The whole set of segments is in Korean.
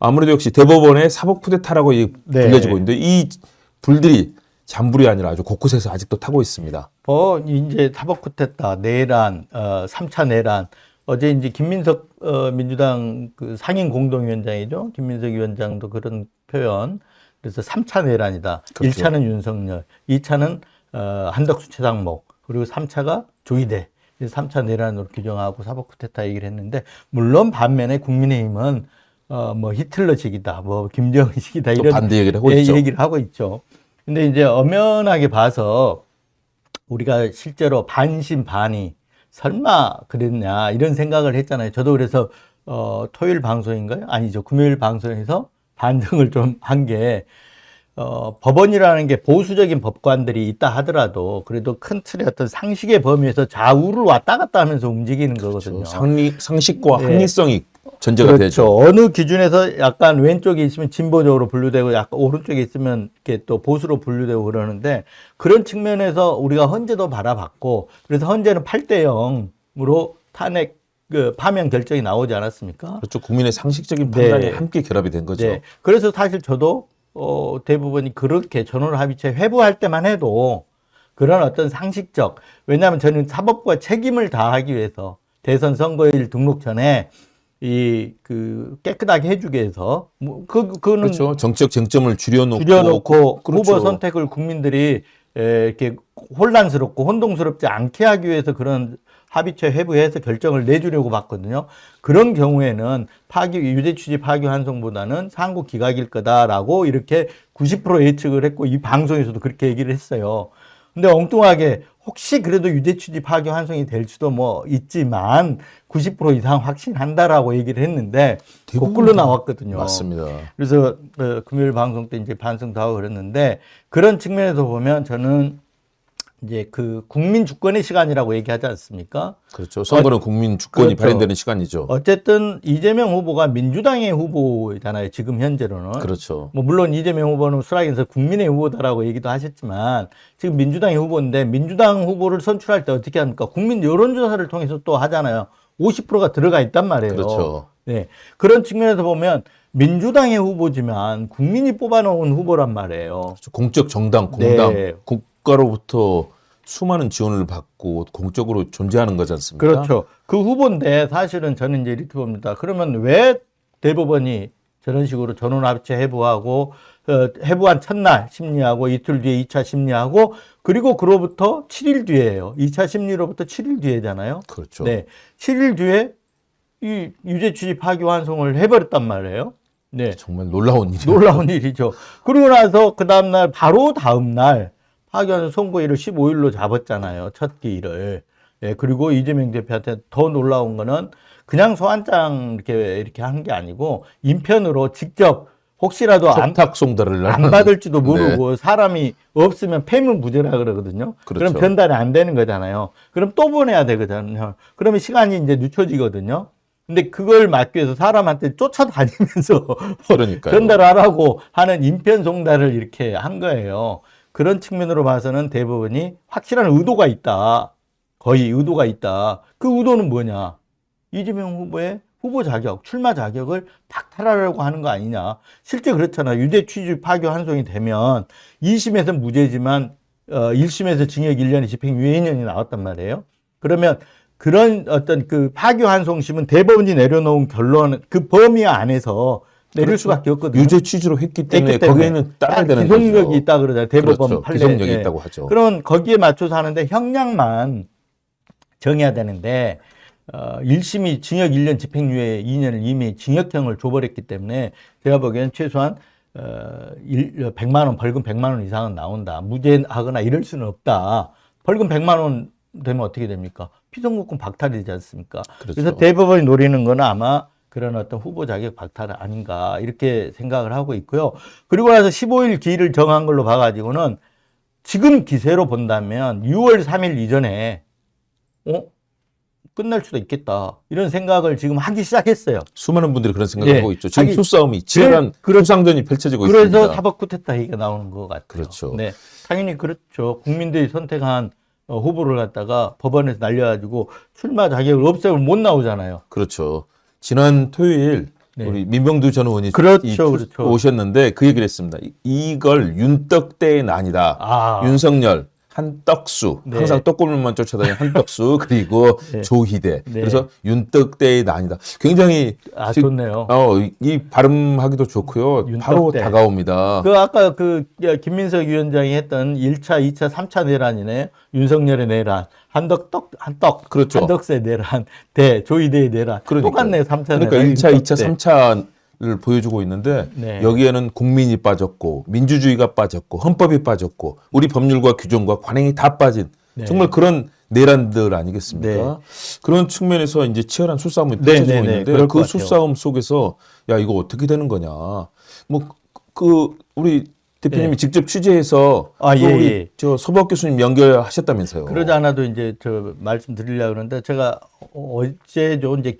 아무래도 역시 대법원의 사법 쿠데타라고 네. 불려지고 있는데 이 불들이 잔불이 아니라 아주 곳곳에서 아직도 타고 있습니다. 이제 사법 쿠데타, 내란, 3차 내란. 어제 이제 김민석 민주당 그 상임 공동위원장이죠. 김민석 위원장도 그런 표현. 그래서 3차 내란이다. 그렇죠. 1차는 윤석열, 2차는 한덕수 최상목, 그리고 3차가 조희대. 3차 내란으로 규정하고 사법 쿠데타 얘기를 했는데, 물론 반면에 국민의힘은 뭐 히틀러식이다, 뭐 김정은식이다 또 이런 반대 얘기를 하고 있죠. 얘기를 하고 있죠. 근데 이제 엄연하게 봐서 우리가 실제로 반신반의 설마 그랬냐 이런 생각을 했잖아요. 저도 그래서 토요일 방송인가요? 아니죠. 금요일 방송에서 반성을 좀 한 게 법원이라는 게 보수적인 법관들이 있다 하더라도 그래도 큰 틀의 어떤 상식의 범위에서 좌우를 왔다 갔다 하면서 움직이는 거거든요. 상식과 네. 합리성이 전제가 그렇죠. 되죠. 어느 기준에서 약간 왼쪽에 있으면 진보적으로 분류되고 약간 오른쪽에 있으면 이렇게 또 보수로 분류되고 그러는데 그런 측면에서 우리가 헌재도 바라봤고 그래서 헌재는 8대 0으로 탄핵 파면 결정이 나오지 않았습니까? 그렇죠. 국민의 상식적인 판단이 네. 함께 결합이 된 거죠. 네. 그래서 사실 저도 대부분이 그렇게 전원합의체 회부할 때만 해도 그런 어떤 상식적, 왜냐하면 저는 사법부가 책임을 다하기 위해서 대선 선거일 등록 전에 깨끗하게 해주기 위해서 그거는 그렇죠. 정치적 쟁점을 줄여놓고 그렇죠. 그렇죠. 후보 선택을 국민들이 이렇게 혼란스럽고 혼동스럽지 않게 하기 위해서 그런 합의체 회부해서 결정을 내주려고 봤거든요. 그런 경우에는 유죄 취지 파기 환송보다는 상고 기각일 거다라고 이렇게 90% 예측을 했고 이 방송에서도 그렇게 얘기를 했어요. 근데 엉뚱하게 혹시 그래도 유죄 취지 파기 환송이 될 수도 뭐 있지만 90% 이상 확신한다라고 얘기를 했는데 거꾸로 나왔거든요. 맞습니다. 그래서 금요일 방송 때 이제 반성도 하고 그랬는데 그런 측면에서 보면 저는 이제 그 국민 주권의 시간이라고 얘기하지 않습니까? 그렇죠. 선거는 국민 주권이 그렇죠. 발현되는 시간이죠. 어쨌든 이재명 후보가 민주당의 후보잖아요. 지금 현재로는. 그렇죠. 뭐 물론 이재명 후보는 수락에서 국민의 후보다라고 얘기도 하셨지만 지금 민주당의 후보인데 민주당 후보를 선출할 때 어떻게 합니까? 국민 여론조사를 통해서 또 하잖아요. 50%가 들어가 있단 말이에요. 그렇죠. 네. 그런 측면에서 보면 민주당의 후보지만 국민이 뽑아놓은 후보란 말이에요. 그렇죠. 공적 정당, 공당, 네. 국가로부터 수많은 지원을 받고 공적으로 존재하는 거지 않습니까? 그렇죠. 그 후보인데 사실은 저는 이제 이렇게 봅니다. 그러면 왜 대법원이 저런 식으로 전원합의체 해부하고 해부한 첫날 심리하고 이틀 뒤에 2차 심리하고 그리고 그로부터 7일 뒤에요. 2차 심리로부터 7일 뒤에잖아요. 그렇죠. 네. 7일 뒤에 이 유죄 취지 파기 환송을 해버렸단 말이에요. 네. 정말 놀라운 일이에요. 놀라운 일이죠. 그러고 나서 그 다음날 바로 다음날 파기환송 선고일을 15일로 잡았잖아요. 첫 기일을. 예, 그리고 이재명 대표한테 더 놀라운 거는 그냥 소환장 이렇게 한 게 아니고 인편으로 직접 혹시라도 촉탁 송달을 안 받을지도 모르고 사람이 없으면 폐물무죄라 그러거든요. 그렇죠. 그럼 변달이 안 되는 거잖아요. 그럼 또 보내야 되거든요. 그러면 시간이 이제 늦춰지거든요. 근데 그걸 막기 위해서 사람한테 쫓아다니면서 그러니까요. 전달하라고 하는 인편 송달을 이렇게 한 거예요. 그런 측면으로 봐서는 대법원이 확실한 의도가 있다. 거의 의도가 있다. 그 의도는 뭐냐? 이재명 후보의 후보 자격, 출마 자격을 박탈하려고 하는 거 아니냐. 실제 그렇잖아요. 유죄 취지 파기 환송이 되면 2심에서 무죄지만 1심에서 징역 1년에 집행유예 2년이 나왔단 말이에요. 그러면 그런 어떤 그 파기 환송심은 대법원이 내려놓은 결론, 그 범위 안에서 내릴 그렇죠. 수밖에 없거든요. 유죄 취지로 했기 때문에 거기에는 따라야 되는 거죠. 기속력이 있다 그러잖아요. 대법원 그렇죠. 판례. 기속력이 예. 있다고 하죠. 그러면 거기에 맞춰서 하는데 형량만 정해야 되는데 1심이 징역 1년 집행유예 2년을 이미 징역형을 줘버렸기 때문에 제가 보기에는 최소한 100만 원, 벌금 100만 원 이상은 나온다. 무죄하거나 이럴 수는 없다. 벌금 100만 원 되면 어떻게 됩니까? 피선거권 박탈이 되지 않습니까? 그렇죠. 그래서 대법원이 노리는 건 아마 그런 어떤 후보 자격 박탈 아닌가 이렇게 생각을 하고 있고요. 그리고 나서 15일 기일을 정한 걸로 봐가지고는 지금 기세로 본다면 6월 3일 이전에 끝날 수도 있겠다. 이런 생각을 지금 하기 시작했어요. 수많은 분들이 그런 생각을 예. 하고 있죠. 지금 수싸움이 치열한 수상전이 펼쳐지고 그래서 있습니다. 사법 쿠데타 얘기가 나오는 것 같아요. 그렇죠. 네, 당연히 그렇죠. 국민들이 선택한 후보를 갖다가 법원에서 날려가지고 출마 자격을 없애고 못 나오잖아요. 그렇죠. 지난 토요일 네. 우리 민병두 전 의원이 그렇죠, 그렇죠. 오셨는데 그 얘기를 했습니다. 이걸 윤떡대의 난이다. 아. 윤석열, 한떡수, 네. 항상 떡고물만 쫓아다니는 한떡수 그리고 네. 조희대. 네. 그래서 윤떡대의 난이다. 굉장히 좋네요. 이 발음하기도 좋고요. 바로 윤떡대. 다가옵니다. 아까 김민석 위원장이 했던 1차, 2차, 3차 내란이네. 윤석열의 내란, 그렇죠. 한덕세 내란, 조희대의 내란. 그러니까요. 똑같네, 3차 그러니까 내란. 1차, 2차, 윤떡대. 3차를 보여주고 있는데 네. 여기에는 국민이 빠졌고 민주주의가 빠졌고 헌법이 빠졌고 우리 법률과 규정과 관행이 다 빠진 네. 정말 그런 내란들 아니겠습니까? 그런 측면에서 이제 치열한 수싸움이 펼쳐지고 네, 네, 네. 있는데 그럴 그 것 같아요. 수싸움 속에서 야 이거 어떻게 되는 거냐? 뭐 우리 대표님이 네. 직접 취재해서 아, 또 예, 우리 예. 서보학 교수님 연결하셨다면서요? 그러지 않아도 이제 말씀드리려고 그러는데 제가 어제죠. 이제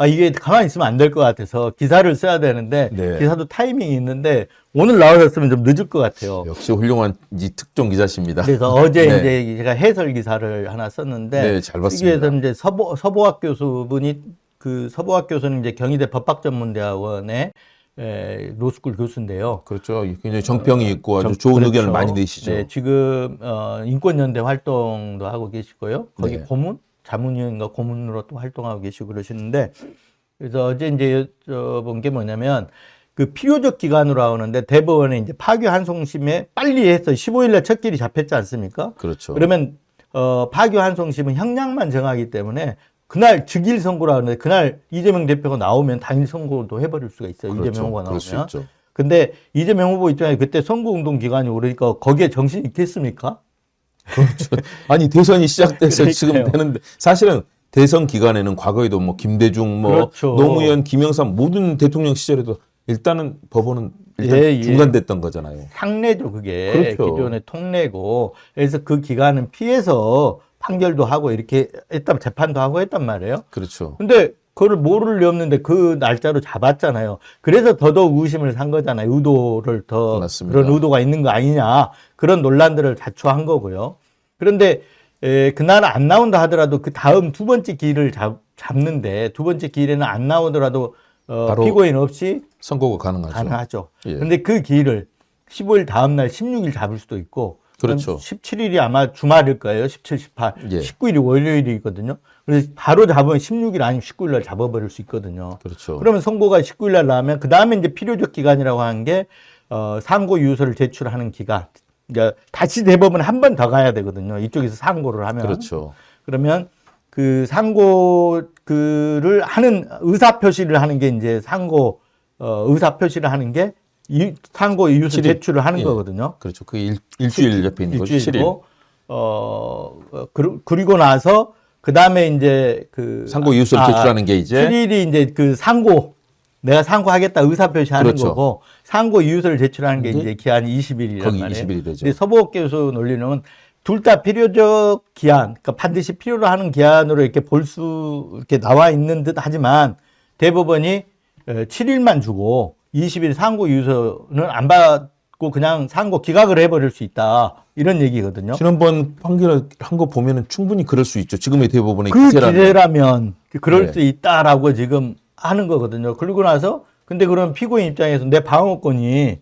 이게 가만히 있으면 안 될 것 같아서 기사를 써야 되는데 네. 기사도 타이밍이 있는데 오늘 나오셨으면 좀 늦을 것 같아요. 역시 훌륭한 특종 기자십니다. 그래서 어제 네. 이제 제가 해설 기사를 하나 썼는데 네, 잘 봤습니다. 여기에서 이제 서보학 교수분이 서보학 교수는 이제 경희대 법학전문대학원의 로스쿨 교수인데요. 그렇죠. 굉장히 정평이 있고 아주 좋은 그렇죠. 의견을 많이 내시죠. 네, 지금 인권연대 활동도 하고 계시고요. 거기 네. 고문, 자문위원인가 고문으로 또 활동하고 계시고 그러시는데 그래서 어제 이제 여쭤본 게 뭐냐면 그 필요적 기간으로 하는데 대법원에 이제 파기환송심에 빨리 해서 15일날 첫 길이 잡혔지 않습니까? 그렇죠. 그러면 파기환송심은 형량만 정하기 때문에 그날 즉일 선고라 하는데 그날 이재명 대표가 나오면 당일 선고도 해버릴 수가 있어요. 그렇죠. 이재명 후보가 그럴 수 나오면. 있죠. 근데 이재명 후보 입장에 그때 선거운동 기간이 오르니까 거기에 정신이 있겠습니까? 그렇죠. 아니 대선이 시작돼서 지금 그러니까요. 되는데 사실은 대선 기간에는 과거에도 뭐 김대중, 뭐 그렇죠. 노무현, 김영삼 모든 대통령 시절에도 일단은 법원은 일단 예, 예. 중단됐던 거잖아요. 상례죠, 그게. 그렇죠. 기존의 통례고. 그래서 그 기간은 피해서 판결도 하고 이렇게 했단, 재판도 하고 했단 말이에요. 그렇죠. 근데 그걸 모를 리 없는데 그 날짜로 잡았잖아요. 그래서 더더욱 의심을 산 거잖아요. 의도를 맞습니다. 그런 의도가 있는 거 아니냐. 그런 논란들을 자초한 거고요. 그런데 그날 안 나온다 하더라도 그 다음 두 번째 기일을 잡는데 두 번째 기일에는 안 나오더라도 바로 피고인 없이 선고가 가능하죠. 가능하죠. 예. 그런데 그 기일을 15일 다음 날 16일 잡을 수도 있고 그렇죠. 17일이 아마 주말일 거예요. 17, 18, 예. 19일이 월요일이거든요. 그래서 바로 잡으면 16일 아니면 19일 날 잡아버릴 수 있거든요. 그렇죠. 그러면 선고가 19일 날 나오면 그 다음에 이제 필요적 기간이라고 하는 게 상고 유서를 제출하는 기간. 그러니까 다시 대법원 한 번 더 가야 되거든요. 이쪽에서 상고를 하면. 그렇죠. 그러면 그 상고를 하는 의사표시를 하는 게 이제 상고 의사표시를 하는 게 상고 유서 7일. 제출을 하는 예. 거거든요. 그렇죠. 그 일주일 옆에 있는 거죠. 7일. 일주일이고 그리고 나서 그 다음에 이제 그 상고 이유서를 제출하는 게 이제 7일이 이제 그 내가 상고하겠다 의사표시하는 그렇죠. 거고 상고 이유서를 제출하는 게 이게 이제 기한이 20일이란 거기 말이에요. 20일이 되죠. 근데 서보학 교수 논리는 둘 다 필요적 기한, 그러니까 반드시 필요로 하는 기한으로 이렇게 이렇게 나와 있는 듯 하지만 대법원이 7일만 주고 20일 상고 이유서는 안 받고 그냥 상고 기각을 해버릴 수 있다. 이런 얘기거든요. 지난번 판결 한 거 보면은 충분히 그럴 수 있죠. 지금의 대법원의 그 기세라면. 기세라면 그럴 네. 수 있다라고 지금 하는 거거든요. 그러고 나서 근데 그럼 피고인 입장에서 내 방어권이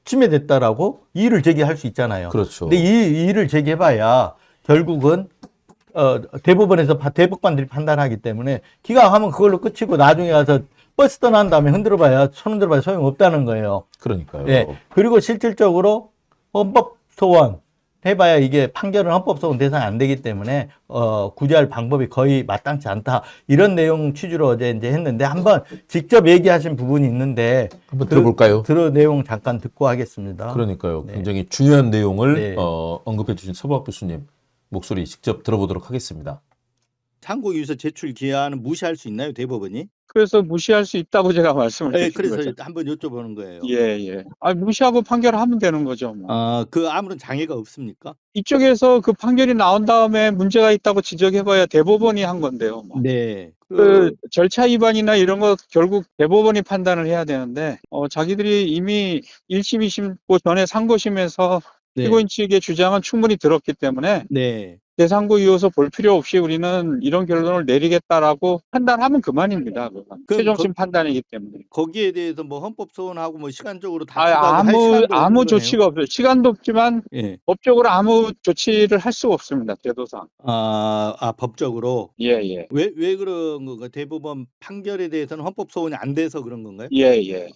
침해됐다라고 이의를 제기할 수 있잖아요. 그렇죠. 근데 이 이의를 제기해봐야 결국은 대법원에서 대법관들이 판단하기 때문에 기각하면 그걸로 끝이고 나중에 가서 버스 떠난 다음에 손 흔들어봐야 소용없다는 거예요. 그러니까요. 네. 그리고 실질적으로 헌법 소원 해봐야 이게 판결은 헌법 소원 대상이 안 되기 때문에 구제할 방법이 거의 마땅치 않다. 이런 내용 취지로 어제 이제 했는데 한번 직접 얘기하신 부분이 있는데 한번 들어볼까요? 내용 잠깐 듣고 하겠습니다. 그러니까요. 네. 굉장히 중요한 내용을 네. 언급해 주신 서보학 교수님 목소리 직접 들어보도록 하겠습니다. 상고 유서 제출 기한은 무시할 수 있나요, 대법원이? 그래서 무시할 수 있다고 제가 말씀을 네, 드린 그래서 거죠. 한번 여쭤보는 거예요. 예. 무시하고 판결하면 되는 거죠. 뭐. 그 아무런 장애가 없습니까? 이쪽에서 그 판결이 나온 다음에 문제가 있다고 지적해봐야 대법원이 한 건데요. 뭐. 네. 그 절차 위반이나 이런 거 결국 대법원이 판단을 해야 되는데 자기들이 이미 1심, 2심 전에 상고심에서 네. 피고인 측의 주장은 충분히 들었기 때문에 네. 대상국이어서 볼 필요 없이 우리는 이런 결론을 내리겠다라고 판단하면 그만입니다. 그건. 최종심 판단이기 때문에. 거기에 대해서 뭐 헌법 소원하고 뭐 시간적으로 아, 다투고 할 시간도 아무 없는 조치가 없어요. 시간도 없지만 거네요. 예. 법적으로 아무 조치를 할 수가 없습니다. 제도상. 법적으로 예, 예. 왜 그런 건가요? 대법원 판결에 대해서는 헌법 소원이 안 돼서 그런 건가요? 예, 예.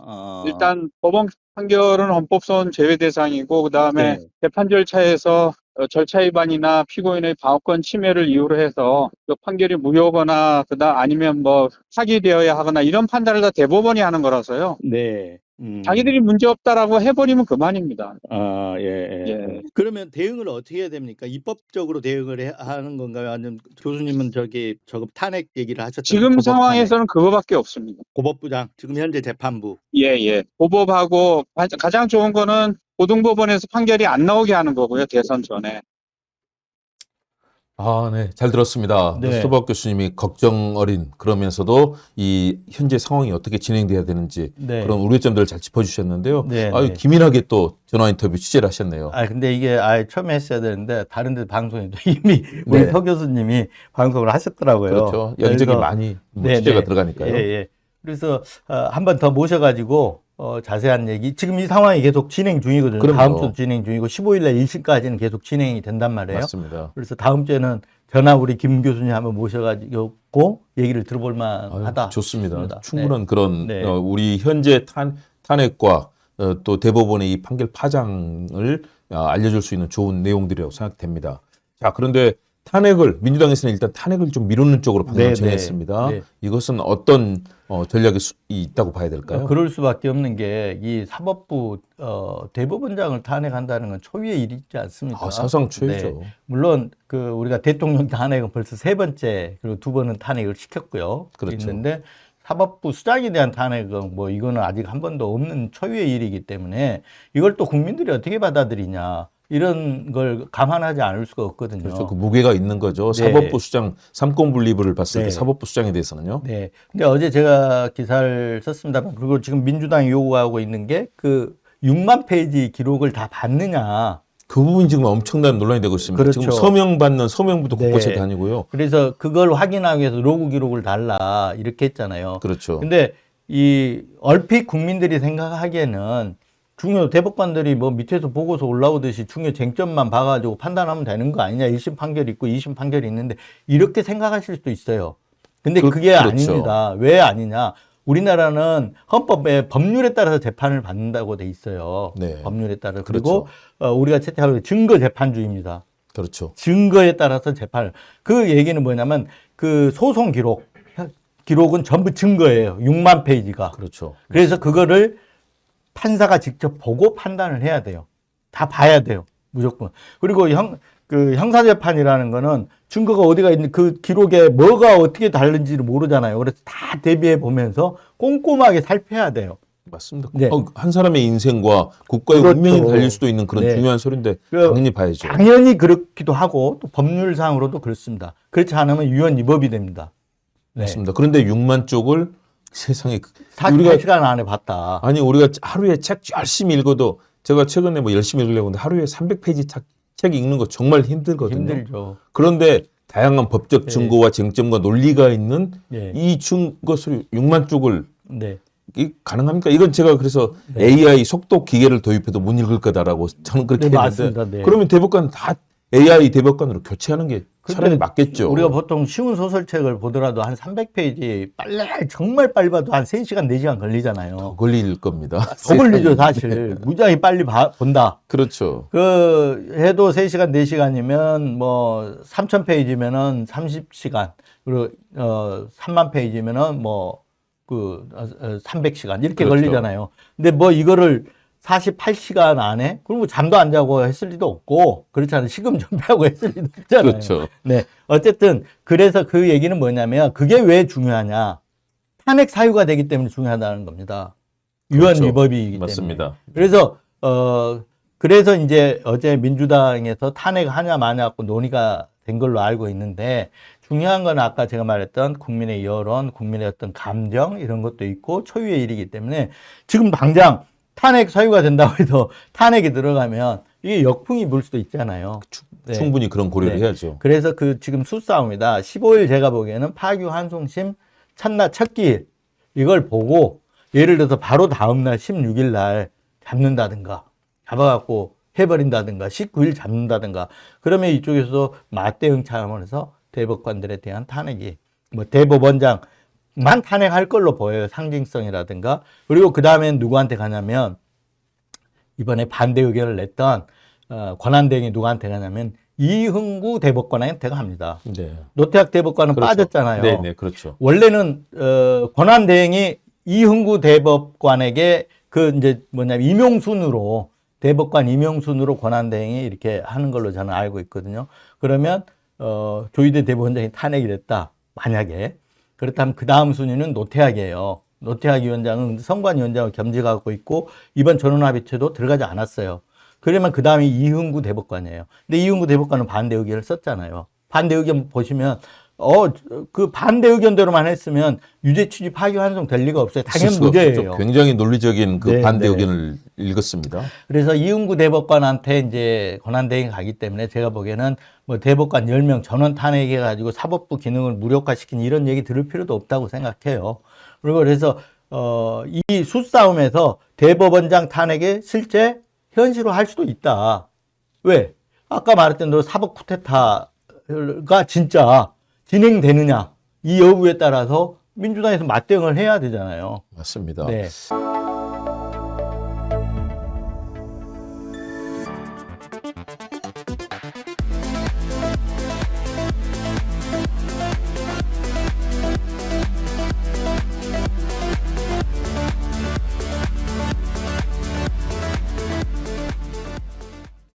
일단 법원 판결은 헌법소원 제외 대상이고 그다음에 네. 재판 절차에서 절차 위반이나 피고인의 방어권 침해를 이유로 해서 그 판결이 무효거나 아니면 뭐 사기되어야 하거나 이런 판단을 다 대법원이 하는 거라서요. 네. 자기들이 문제 없다라고 해버리면 그만입니다. 예. 그러면 대응을 어떻게 해야 됩니까? 입법적으로 대응을 하는 건가요? 아니면 교수님은 저거 탄핵 얘기를 하셨잖아요. 지금 고법 상황에서는 그거밖에 없습니다. 탄핵. 고법부장 지금 현재 재판부. 예. 고법하고 가장 좋은 거는 고등법원에서 판결이 안 나오게 하는 거고요. 대선 전에. 네. 잘 들었습니다. 네. 소박 교수님이 걱정 어린 그러면서도 이 현재 상황이 어떻게 진행돼야 되는지 네. 그런 우려점들을 잘 짚어주셨는데요. 네, 아유, 네. 기민하게 또 전화 인터뷰 취재를 하셨네요. 근데 이게 처음에 했어야 되는데 다른 데 방송에도 이미 우리 네. 서 교수님이 방송을 하셨더라고요. 그렇죠. 여기저기 그래서 많이 네, 취재가 네. 들어가니까요. 예. 그래서 한 번 더 모셔가지고 자세한 얘기. 지금 이 상황이 계속 진행 중이거든요. 그럼요. 다음 주도 진행 중이고 15일날 1심까지는 계속 진행이 된단 말이에요. 맞습니다. 그래서 다음 주에는 전화 우리 김 교수님 한번 모셔가지고 얘기를 들어볼 만하다. 아유, 좋습니다. 싶습니다. 충분한 그런 네. 우리 현재 탄핵과 또 대법원의 이 판결 파장을 알려줄 수 있는 좋은 내용들이라고 생각됩니다. 자, 그런데 탄핵을 민주당에서는 일단 탄핵을 좀 미루는 쪽으로 방향을 네, 정했습니다. 네. 이것은 어떤 전략이 있다고 봐야 될까요? 그럴 수밖에 없는 게 이 사법부 대법원장을 탄핵한다는 건 초유의 일이지 않습니까? 사상 초유죠. 네. 물론 우리가 대통령 탄핵은 벌써 3번째 그리고 2번은 탄핵을 시켰고요. 그렇죠. 있는데 사법부 수장에 대한 탄핵은 뭐 이거는 아직 한 번도 없는 초유의 일이기 때문에 이걸 또 국민들이 어떻게 받아들이냐 이런 걸 감안하지 않을 수가 없거든요. 그렇죠. 그 무게가 있는 거죠. 네. 사법부 수장 삼권 분립을 봤을 때 네. 사법부 수장에 대해서는요. 네. 근데 어제 제가 기사를 썼습니다만, 그리고 지금 민주당이 요구하고 있는 게 6만 페이지 기록을 다 받느냐. 그 부분이 지금 엄청난 논란이 되고 있습니다. 그렇죠. 지금 서명 받는 서명부도 네. 곳곳에 다니고요. 그래서 그걸 확인하기 위해서 로그 기록을 달라. 이렇게 했잖아요. 그렇죠. 근데 얼핏 국민들이 생각하기에는 대법관들이 뭐 밑에서 보고서 올라오듯이 중요 쟁점만 봐가지고 판단하면 되는 거 아니냐. 1심 판결이 있고 2심 판결이 있는데 이렇게 생각하실 수도 있어요. 근데 그게 그렇죠. 아닙니다. 왜 아니냐. 우리나라는 헌법에 법률에 따라서 재판을 받는다고 돼 있어요. 네. 법률에 따라. 그렇죠. 그리고 우리가 채택하는 증거 재판주의입니다. 그렇죠. 증거에 따라서 재판을. 그 얘기는 뭐냐면 소송 기록은 전부 증거예요. 6만 페이지가. 그렇죠. 그래서 그거를 판사가 직접 보고 판단을 해야 돼요. 다 봐야 돼요. 무조건. 그리고 형사재판이라는 거는 증거가 어디가 있는 그 기록에 뭐가 어떻게 다른지를 모르잖아요. 그래서 다 대비해 보면서 꼼꼼하게 살펴야 돼요. 맞습니다. 네. 한 사람의 인생과 국가의 그렇죠. 운명이 달릴 수도 있는 그런 네. 중요한 소리인데 그 당연히 봐야죠. 당연히 그렇기도 하고 또 법률상으로도 그렇습니다. 그렇지 않으면 위헌 위법이 됩니다. 네. 맞습니다. 그런데 6만 쪽을 세상에 48시간 안에 봤다. 우리가 하루에 책 열심히 읽어도 제가 최근에 뭐 열심히 읽으려고 하는데 하루에 300페이지 책 읽는 거 정말 힘들거든요. 힘들죠. 그런데 다양한 법적 증거와 쟁점과 논리가 있는 네. 이 증거 서류 6만 쪽을 네. 가능합니까? 이건 제가 그래서 네. AI 속도 기계를 도입해도 못 읽을 거다라고 저는 그렇게 네, 했는데 맞습니다. 네. 그러면 대법관 다 AI 대법관으로 교체하는 게 차라리 맞겠죠. 우리가 보통 쉬운 소설책을 보더라도 한 300페이지 정말 빨리 봐도 한 3시간, 4시간 걸리잖아요. 더 걸릴 겁니다. 더 걸리죠, 사실. 무지하게 빨리 본다. 그렇죠. 해도 3시간, 4시간이면 뭐 3,000페이지면은 30시간. 그리고 3만 페이지면은 300시간 이렇게 그렇죠. 걸리잖아요. 근데 이거를 48시간 안에 그리고 잠도 안 자고 했을 리도 없고 그렇지 않아요. 식음 준비하고 했을 리도 없잖아요. 그렇죠. 네. 어쨌든 그래서 그 얘기는 뭐냐면 그게 왜 중요하냐. 탄핵 사유가 되기 때문에 중요하다는 겁니다. 위헌 그렇죠. 위법이기 맞습니다. 때문에. 그래서 이제 어제 민주당에서 탄핵하냐 마냐 갖고 논의가 된 걸로 알고 있는데 중요한 건 아까 제가 말했던 국민의 여론, 국민의 어떤 감정 이런 것도 있고 초유의 일이기 때문에 지금 당장 탄핵 사유가 된다고 해서 탄핵이 들어가면 이게 역풍이 불 수도 있잖아요. 네. 충분히 그런 고려를 네. 해야죠. 그래서 그 지금 수싸움이다. 15일 제가 보기에는 파기환송심 첫날 첫 기일 이걸 보고 예를 들어서 바로 다음날 16일 날 잡는다든가 잡아갖고 해버린다든가 19일 잡는다든가 그러면 이쪽에서 맞대응 차원에서 대법관들에 대한 탄핵이 뭐 대법원장만 탄핵할 걸로 보여요. 상징성이라든가. 그리고 그 다음엔 누구한테 가냐면 이번에 반대 의견을 냈던 권한대행이 누구한테 가냐면 이흥구 대법관한테 갑니다. 네. 노태학 대법관은 그렇죠. 빠졌잖아요. 네, 네, 그렇죠. 원래는 권한대행이 이흥구 대법관에게 그 이제 뭐냐면 임용순으로 대법관 임용순으로 권한대행이 이렇게 하는 걸로 저는 알고 있거든요. 그러면 조희대 대법원장이 탄핵이 됐다. 만약에 그렇다면 그 다음 순위는 노태학이에요. 노태학 위원장은 선관위원장을 겸직하고 있고 이번 전원합의체도 들어가지 않았어요. 그러면 그 다음이 이흥구 대법관이에요. 근데 이흥구 대법관은 반대 의견을 썼잖아요. 반대 의견 보시면 그 반대 의견대로만 했으면 유죄 취지 파기환송 될 리가 없어요. 당연 무죄예요. 굉장히 논리적인 그 네, 반대 네. 의견을 읽었습니다. 그래서 이흥구 대법관한테 이제 권한대행이 가기 때문에 제가 보기에는 뭐 대법관 10명 전원 탄핵해 가지고 사법부 기능을 무력화시킨 이런 얘기 들을 필요도 없다고 생각해요. 그리고 그래서 이 수싸움에서 대법원장 탄핵이 실제 현실화할 수도 있다. 왜? 아까 말했던 대로 사법 쿠데타가 진짜 진행되느냐 이 여부에 따라서 민주당에서 맞대응을 해야 되잖아요. 맞습니다. 네.